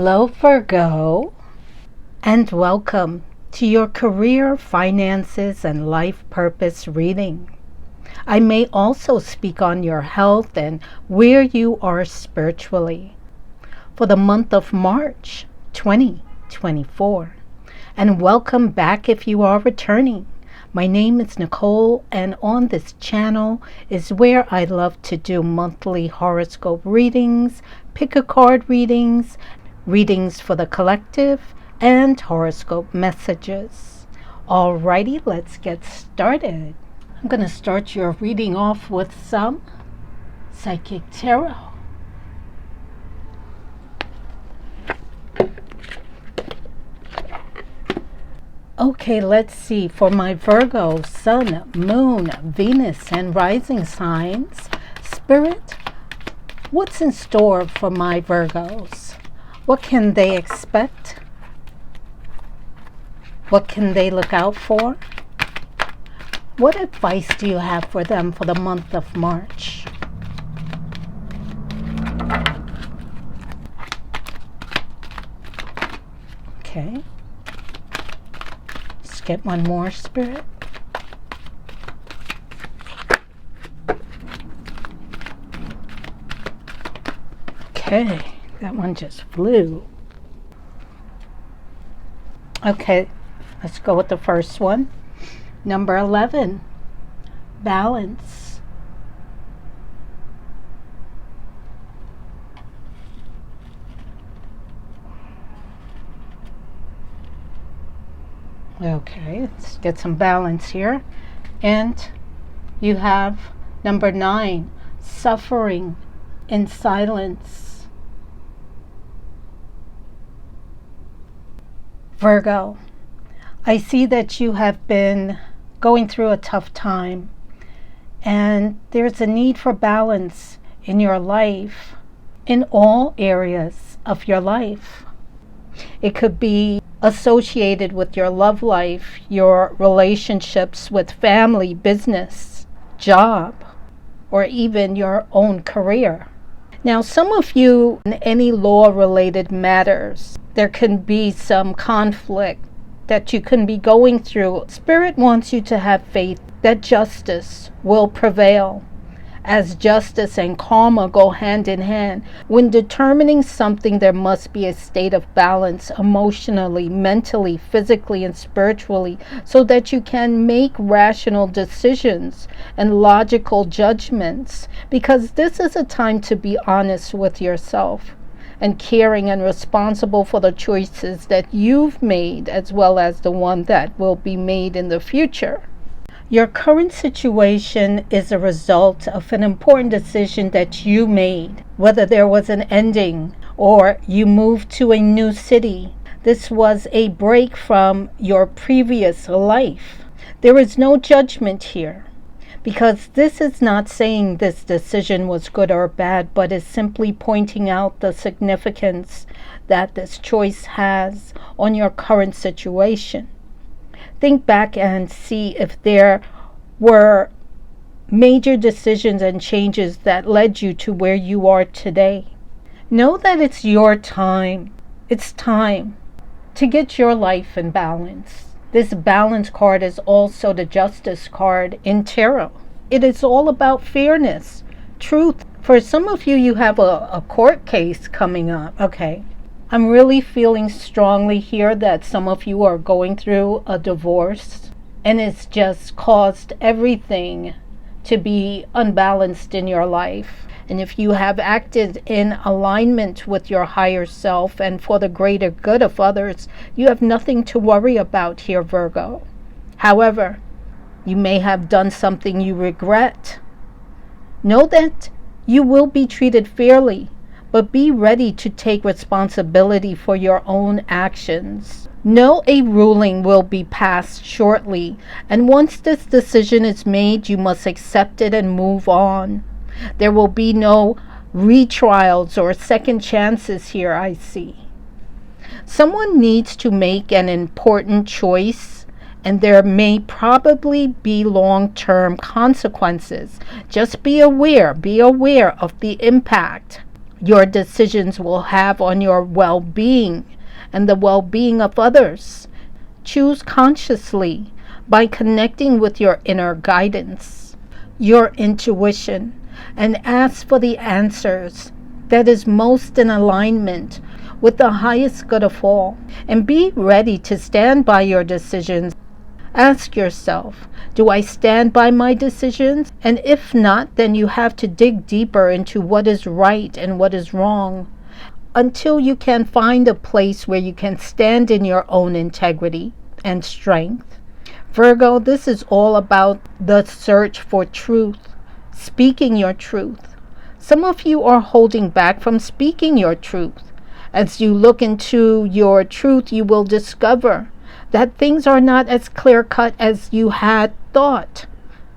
Hello, Virgo, and welcome to your career, finances, and life purpose reading. I may also speak on your health and where you are spiritually for the month of March 2024. And welcome back if you are returning. My name is Nicole, and on this channel is where I love to do monthly horoscope readings, pick a card readings, readings for the collective, and horoscope messages. Alrighty, let's get started. I'm going to start your reading off with some Psychic Tarot. Okay, let's see. For my Virgo, Sun, Moon, Venus, and Rising signs, Spirit, what's in store for my Virgos? What can they expect? What can they look out for? What advice do you have for them for the month of March? Okay. Let's get one more, Spirit. Okay. That one just flew. Okay, let's go with the first one. Number 11, balance. Okay, let's get some balance here. And you have number 9, suffering in silence. Virgo, I see that you have been going through a tough time, and there's a need for balance in your life, in all areas of your life. It could be associated with your love life, your relationships with family, business, job, or even your own career. Now, some of you in any law-related matters, there can be some conflict that you can be going through. Spirit wants you to have faith that justice will prevail, as justice and karma go hand in hand. When determining something, there must be a state of balance emotionally, mentally, physically, and spiritually, so that you can make rational decisions and logical judgments, because this is a time to be honest with yourself and caring and responsible for the choices that you've made, as well as the one that will be made in the future. Your current situation is a result of an important decision that you made, whether there was an ending or you moved to a new city. This was a break from your previous life. There is no judgment here, because this is not saying this decision was good or bad, but is simply pointing out the significance that this choice has on your current situation. Think back and see if there were major decisions and changes that led you to where you are today. Know that it's your time. It's time to get your life in balance. This balance card is also the Justice card in tarot. It is all about fairness, truth. For some of you, you have a court case coming up. Okay. I'm really feeling strongly here that some of you are going through a divorce, and it's just caused everything to be unbalanced in your life. And if you have acted in alignment with your higher self and for the greater good of others, you have nothing to worry about here, Virgo. However, you may have done something you regret. Know that you will be treated fairly, but be ready to take responsibility for your own actions. Know a ruling will be passed shortly, and once this decision is made, you must accept it and move on. There will be no retrials or second chances here, I see. Someone needs to make an important choice, and there may probably be long-term consequences. Just be aware of the impact your decisions will have on your well-being and the well-being of others. Choose consciously by connecting with your inner guidance, your intuition, and ask for the answers that is most in alignment with the highest good of all. And be ready to stand by your decisions. Ask yourself, do I stand by my decisions? And if not, then you have to dig deeper into what is right and what is wrong until you can find a place where you can stand in your own integrity and strength. Virgo, this is all about the search for truth, speaking your truth. Some of you are holding back from speaking your truth. As you look into your truth, you will discover that things are not as clear-cut as you had thought.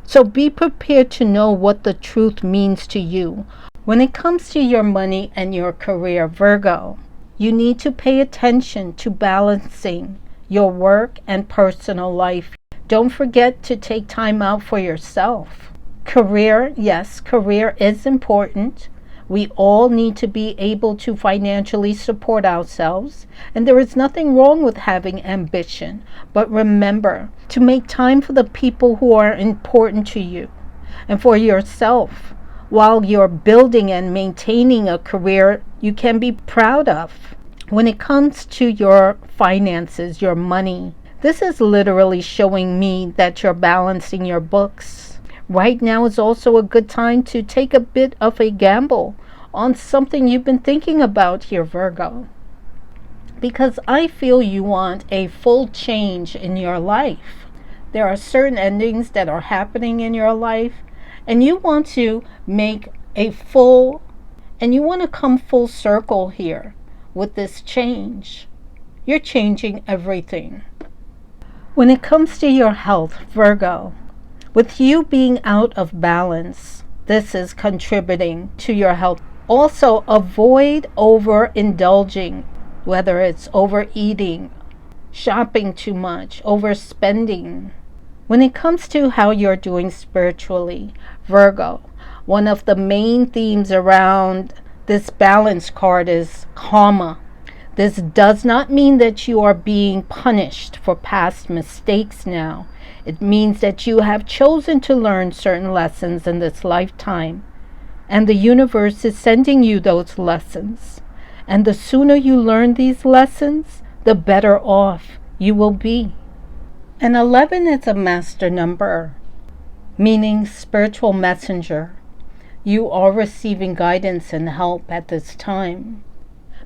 So be prepared to know what the truth means to you. When it comes to your money and your career, Virgo, you need to pay attention to balancing your work and personal life. Don't forget to take time out for yourself. Career, yes, career is important. We all need to be able to financially support ourselves, and there is nothing wrong with having ambition. But remember to make time for the people who are important to you and for yourself while you're building and maintaining a career you can be proud of. When it comes to your finances, your money, this is literally showing me that you're balancing your books. Right now is also a good time to take a bit of a gamble on something you've been thinking about here, Virgo. Because I feel you want a full change in your life. There are certain endings that are happening in your life, and you want to make you want to come full circle here with this change. You're changing everything. When it comes to your health, Virgo, with you being out of balance, this is contributing to your health. Also, avoid overindulging, whether it's overeating, shopping too much, overspending. When it comes to how you're doing spiritually, Virgo, one of the main themes around this balance card is karma. This does not mean that you are being punished for past mistakes now. It means that you have chosen to learn certain lessons in this lifetime, and the universe is sending you those lessons. And the sooner you learn these lessons, the better off you will be. And 11 is a master number, meaning spiritual messenger. You are receiving guidance and help at this time.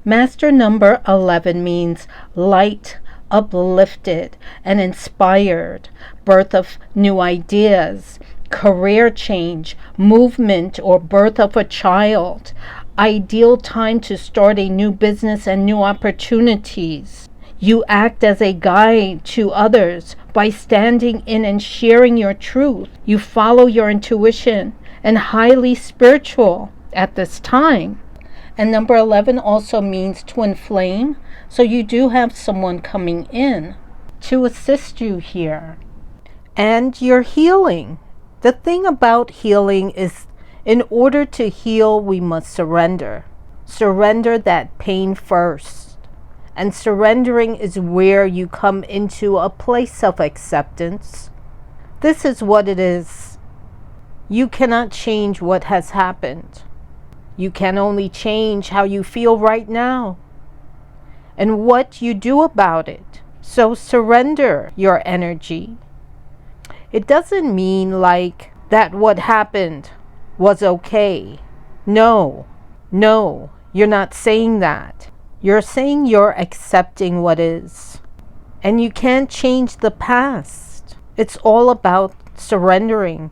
Master number 11 means light, uplifted, and inspired, birth of new ideas, career change, movement, or birth of a child, ideal time to start a new business and new opportunities. You act as a guide to others by standing in and sharing your truth. You follow your intuition and highly spiritual at this time. And number 11 also means twin flame. So you do have someone coming in to assist you here. And you're healing. The thing about healing is, in order to heal, we must surrender. Surrender that pain first. And surrendering is where you come into a place of acceptance. This is what it is. You cannot change what has happened. You can only change how you feel right now and what you do about it. So surrender your energy. It doesn't mean like that what happened was okay. No, you're not saying that. You're saying you're accepting what is. And you can't change the past. It's all about surrendering.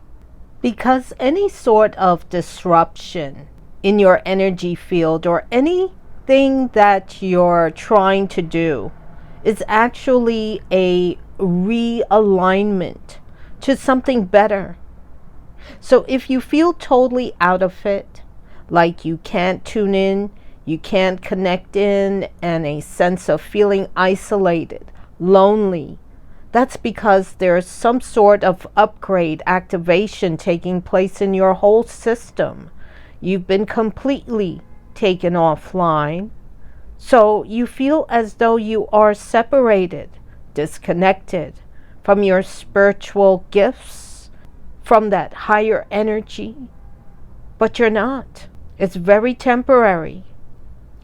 Because any sort of disruption in your energy field or anything that you're trying to do is actually a realignment to something better. So if you feel totally out of it, like you can't tune in, you can't connect in, and a sense of feeling isolated, lonely, that's because there's some sort of upgrade, activation taking place in your whole system. You've been completely taken offline. So you feel as though you are separated, disconnected from your spiritual gifts, from that higher energy. But you're not. It's very temporary.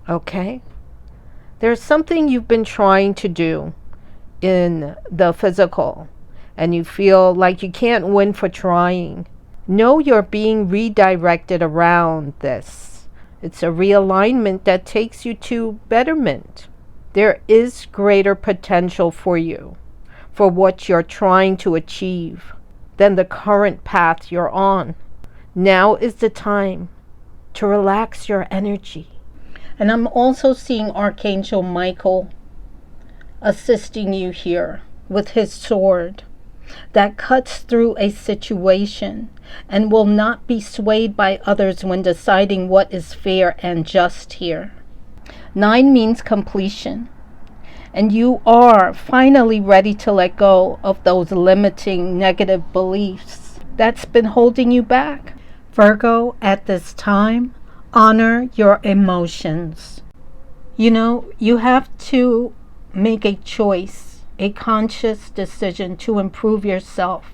Okay? There's something you've been trying to do in the physical, and you feel like you can't win for trying. Know you're being redirected around this. It's a realignment that takes you to betterment. There is greater potential for you, for what you're trying to achieve, than the current path you're on. Now is the time to relax your energy. And I'm also seeing Archangel Michael assisting you here with his sword that cuts through a situation and will not be swayed by others when deciding what is fair and just here. 9 means completion, and you are finally ready to let go of those limiting negative beliefs that's been holding you back. Virgo, at this time, honor your emotions. You have to make a choice, a conscious decision to improve yourself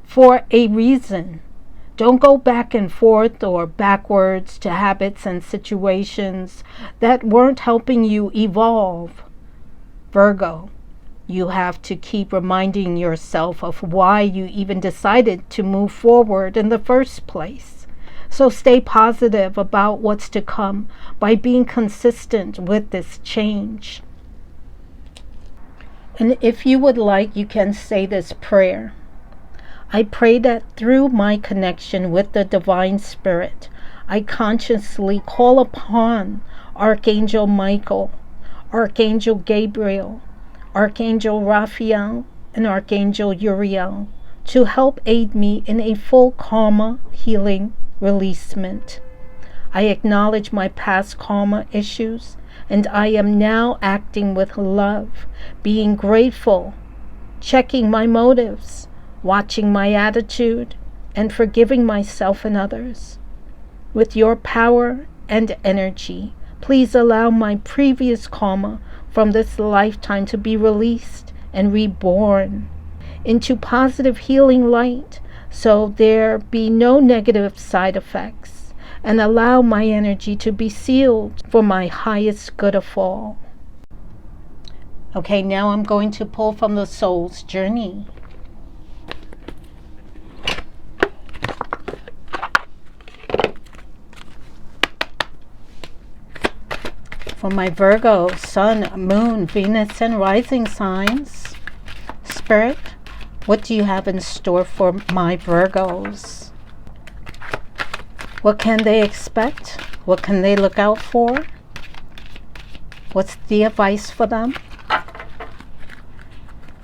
for a reason. Don't go back and forth or backwards to habits and situations that weren't helping you evolve. Virgo, you have to keep reminding yourself of why you even decided to move forward in the first place. So stay positive about what's to come by being consistent with this change. And if you would like, you can say this prayer. I pray that through my connection with the Divine Spirit, I consciously call upon Archangel Michael, Archangel Gabriel, Archangel Raphael, and Archangel Uriel to help aid me in a full karma healing releasement. I acknowledge my past karma issues, and I am now acting with love, being grateful, checking my motives, watching my attitude, and forgiving myself and others. With your power and energy, please allow my previous karma from this lifetime to be released and reborn into positive healing light, so there be no negative side effects, and allow my energy to be sealed for my highest good of all. Okay, now I'm going to pull from the Soul's Journey. For my Virgo, Sun, Moon, Venus, and Rising signs. Spirit, what do you have in store for my Virgos? What can they expect? What can they look out for? What's the advice for them?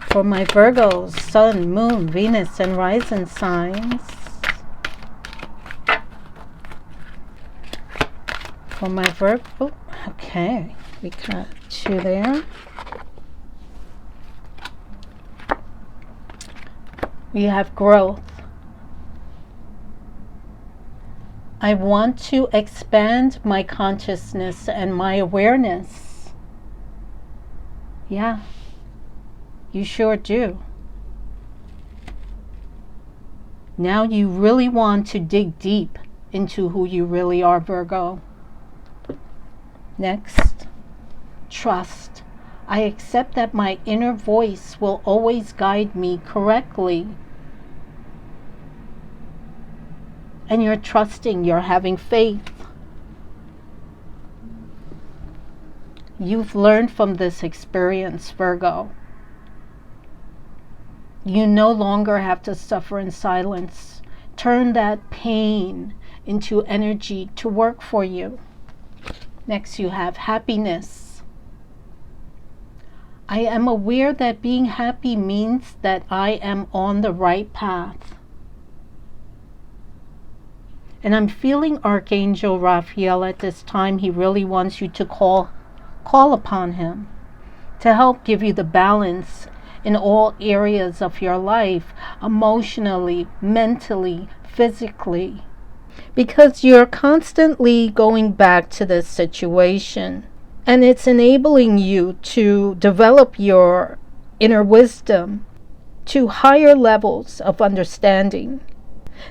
For my Virgos, Sun, Moon, Venus, and Rising signs. For my Virgo, okay, we got 2 there. We have growth. I want to expand my consciousness and my awareness. Yeah, you sure do. Now you really want to dig deep into who you really are, Virgo. Next, trust. I accept that my inner voice will always guide me correctly. And you're trusting, you're having faith. You've learned from this experience, Virgo. You no longer have to suffer in silence. Turn that pain into energy to work for you. Next, you have happiness. I am aware that being happy means that I am on the right path. And I'm feeling Archangel Raphael at this time. He really wants you to call upon him to help give you the balance in all areas of your life, emotionally, mentally, physically. because you're constantly going back to this situation, and it's enabling you to develop your inner wisdom to higher levels of understanding.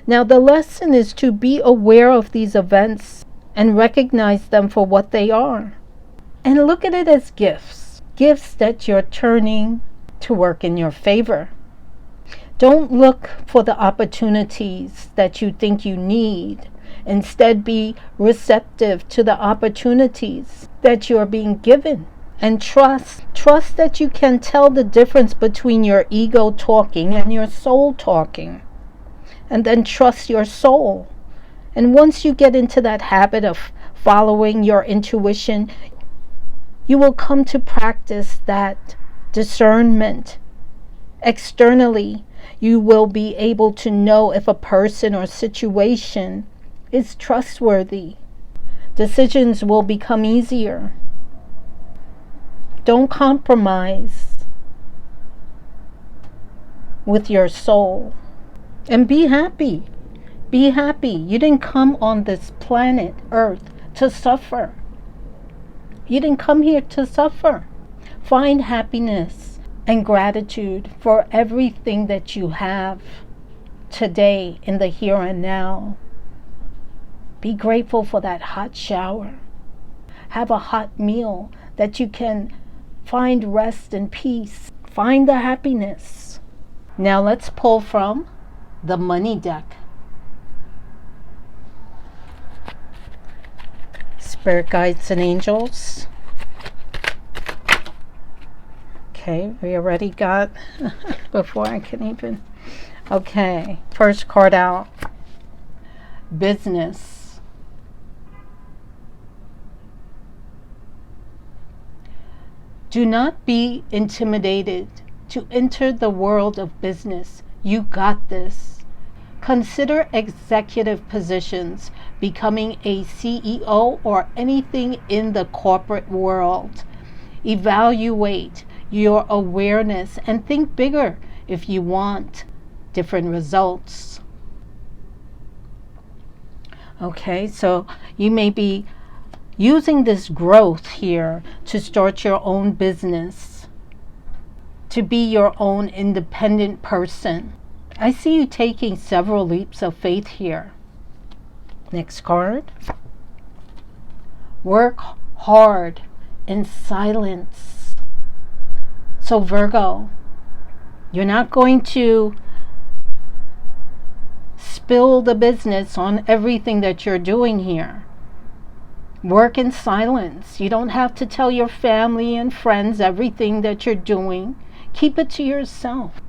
Now, the lesson is to be aware of these events and recognize them for what they are. And look at it as gifts. Gifts that you're turning to work in your favor. Don't look for the opportunities that you think you need. Instead, be receptive to the opportunities that you're being given. And trust that you can tell the difference between your ego talking and your soul talking. And then trust your soul. And once you get into that habit of following your intuition, you will come to practice that discernment. Externally, you will be able to know if a person or situation is trustworthy. Decisions will become easier. Don't compromise with your soul. And be happy. Be happy. You didn't come on this planet, Earth, to suffer. You didn't come here to suffer. Find happiness and gratitude for everything that you have today in the here and now. Be grateful for that hot shower. Have a hot meal that you can find rest and peace. Find the happiness. Now let's pull from the money deck. Spirit guides and angels. Okay, we already got before I can even. Okay, first card out. Business. Do not be intimidated to enter the world of business. You got this. Consider executive positions, becoming a CEO or anything in the corporate world. Evaluate your awareness and think bigger if you want different results. Okay, so you may be using this growth here to start your own business, to be your own independent person. I see you taking several leaps of faith here. Next card. Work hard in silence. So Virgo, you're not going to spill the business on everything that you're doing here. Work in silence. You don't have to tell your family and friends everything that you're doing. Keep it to yourself.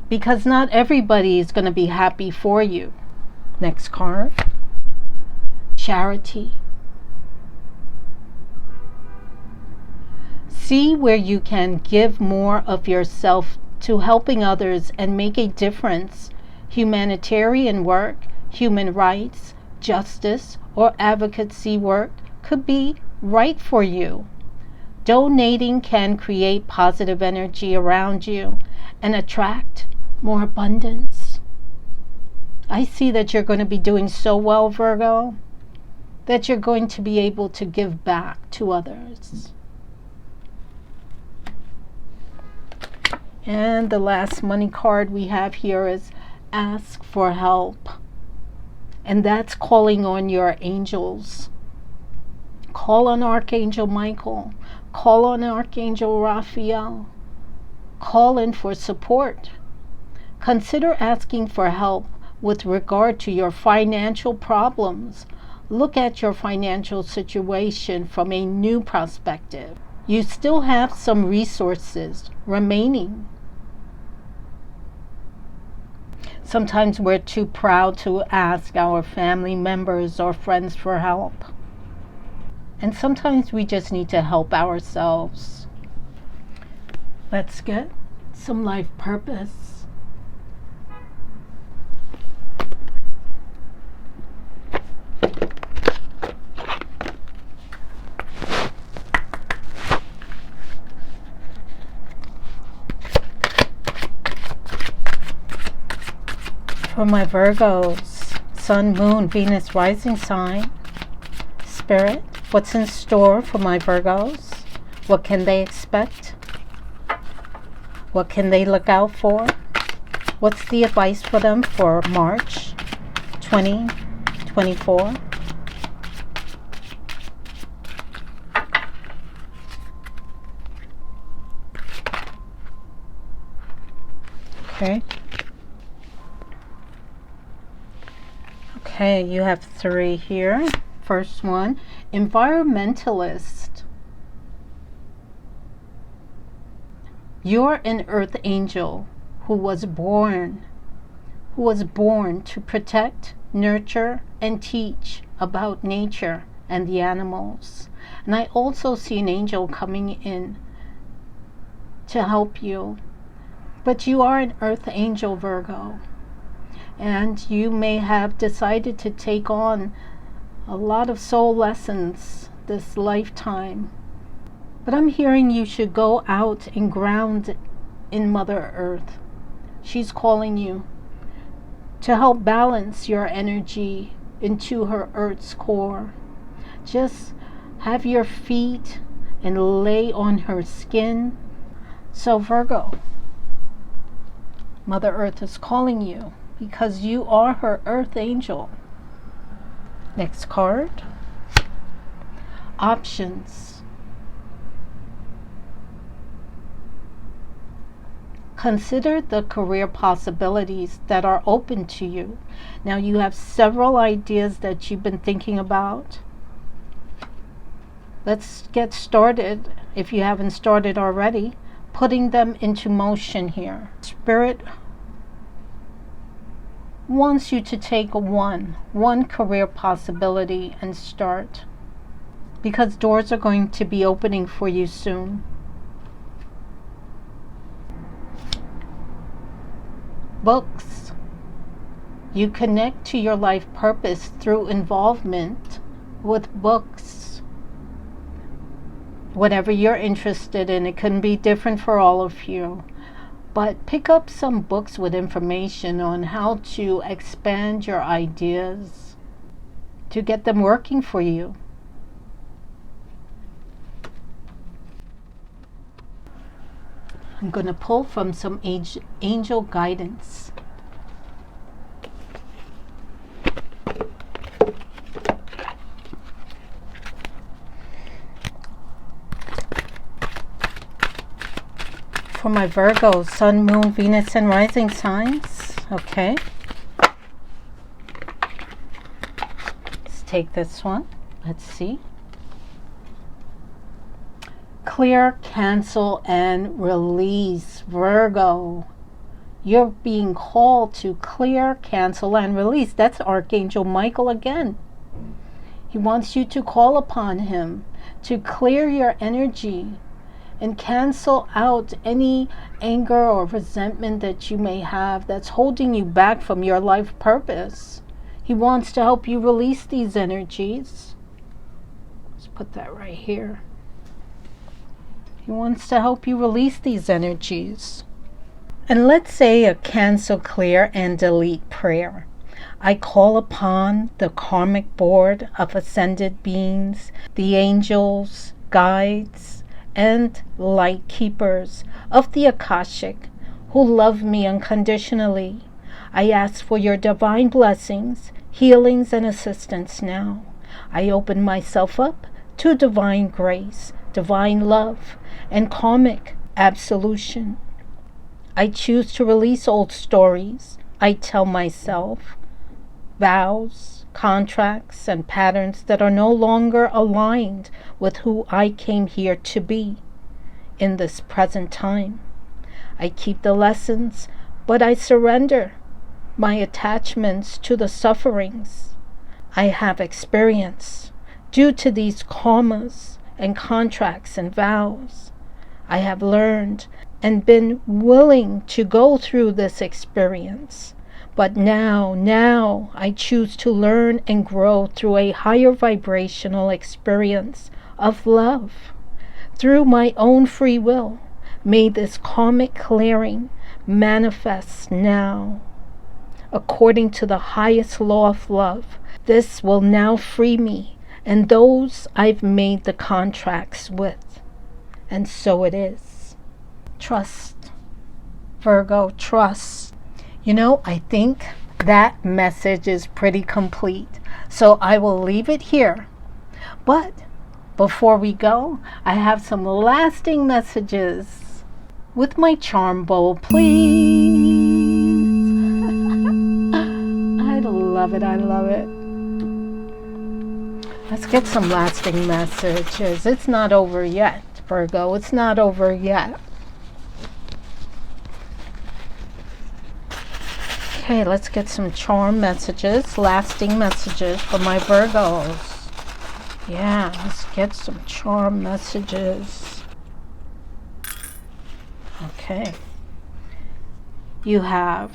Because not everybody is going to be happy for you. Next card. Charity. See where you can give more of yourself to helping others and make a difference. Humanitarian work, human rights, justice, or advocacy work could be right for you. Donating can create positive energy around you and attract more abundance. I see that you're going to be doing so well, Virgo, that you're going to be able to give back to others. And the last money card we have here is ask for help. And that's calling on your angels. Call on Archangel Michael. Call on Archangel Raphael. Call in for support. Consider asking for help with regard to your financial problems. Look at your financial situation from a new perspective. You still have some resources remaining. Sometimes we're too proud to ask our family members or friends for help. And sometimes we just need to help ourselves. Let's get some life purpose. For my Virgos, Sun, Moon, Venus, rising sign, Spirit, what's in store for my Virgos? What can they expect? What can they look out for? What's the advice for them for March 2024? Okay. Okay, you have 3 here. First one, environmentalist. You're an earth angel who was born to protect, nurture, and teach about nature and the animals. And I also see an angel coming in to help you. But you are an earth angel, Virgo. And you may have decided to take on a lot of soul lessons this lifetime. But I'm hearing you should go out and ground in Mother Earth. She's calling you to help balance your energy into her Earth's core. Just have your feet and lay on her skin. So Virgo, Mother Earth is calling you because you are her earth angel. Next card. Options. Consider the career possibilities that are open to you. Now you have several ideas that you've been thinking about. Let's get started, if you haven't started already, putting them into motion here. Spirit wants you to take one career possibility and start, because doors are going to be opening for you soon. Books. You connect to your life purpose through involvement with books. Whatever you're interested in, it can be different for all of you. But pick up some books with information on how to expand your ideas to get them working for you. I'm going to pull from some angel guidance. For my Virgos, Sun, Moon, Venus, and rising signs. Okay. Let's take this one. Let's see. Clear, cancel, and release. Virgo, you're being called to clear, cancel, and release. That's Archangel Michael again. He wants you to call upon him to clear your energy and cancel out any anger or resentment that you may have that's holding you back from your life purpose. He wants to help you release these energies. Let's put that right here. He wants to help you release these energies. And let's say a cancel, clear, and delete prayer. I call upon the karmic board of ascended beings, the angels, guides, and light keepers of the Akashic who love me unconditionally. I ask for your divine blessings, healings, and assistance now. I open myself up to divine grace, divine love, and karmic absolution. I choose to release old stories I tell myself, vows, contracts, and patterns that are no longer aligned with who I came here to be in this present time. I keep the lessons, but I surrender my attachments to the sufferings I have experienced due to these karmas and contracts and vows. I have learned and been willing to go through this experience. But now I choose to learn and grow through a higher vibrational experience of love. Through my own free will, may this karmic clearing manifest now. according to the highest law of love. This will now free me and those I've made the contracts with. And so it is. Trust, Virgo, trust. You know, I think that message is pretty complete. So I will leave it here. But before we go, I have some lasting messages with my charm bowl, please. I love it. I love it. Let's get some lasting messages. It's not over yet, Virgo. It's not over yet. Okay, let's get some charm messages, lasting messages for my Virgos. Yeah, let's get some charm messages. Okay. You have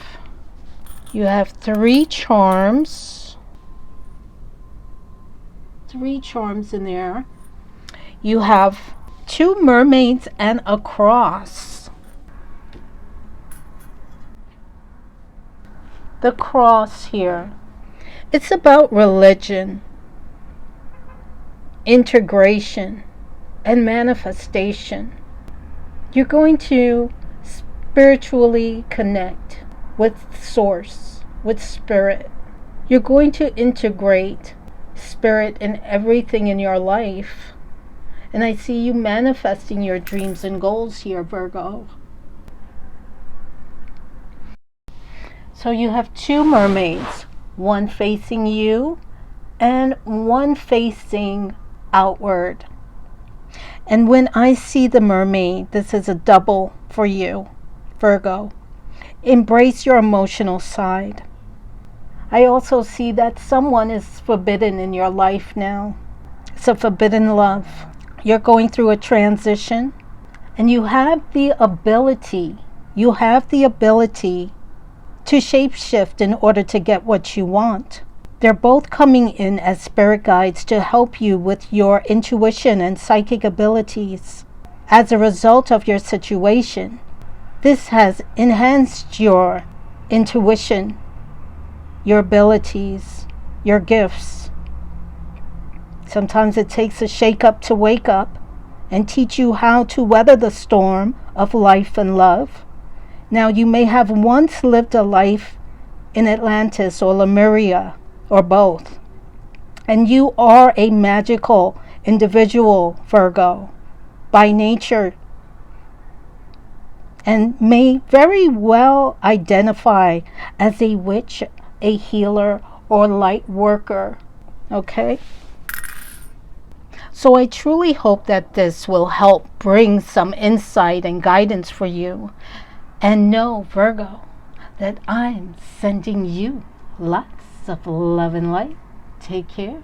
3 charms. 3 charms in there. You have 2 mermaids and a cross. The cross here. It's about religion, integration, and manifestation. You're going to spiritually connect with Source, with Spirit. You're going to integrate Spirit in everything in your life. And I see you manifesting your dreams and goals here, Virgo. So you have 2 mermaids, one facing you and one facing outward. And when I see the mermaid, this is a double for you, Virgo. Embrace your emotional side. I also see that someone is forbidden in your life now. It's a forbidden love. You're going through a transition, and you have the ability to shapeshift in order to get what you want. They're both coming in as spirit guides to help you with your intuition and psychic abilities. As a result of your situation, this has enhanced your intuition, your abilities, your gifts. Sometimes it takes a shake-up to wake up and teach you how to weather the storm of life and love. Now, you may have once lived a life in Atlantis or Lemuria, or both. And you are a magical individual, Virgo, by nature, and may very well identify as a witch, a healer, or light worker. Okay? So I truly hope that this will help bring some insight and guidance for you. And know, Virgo, that I'm sending you lots of love and light. Take care.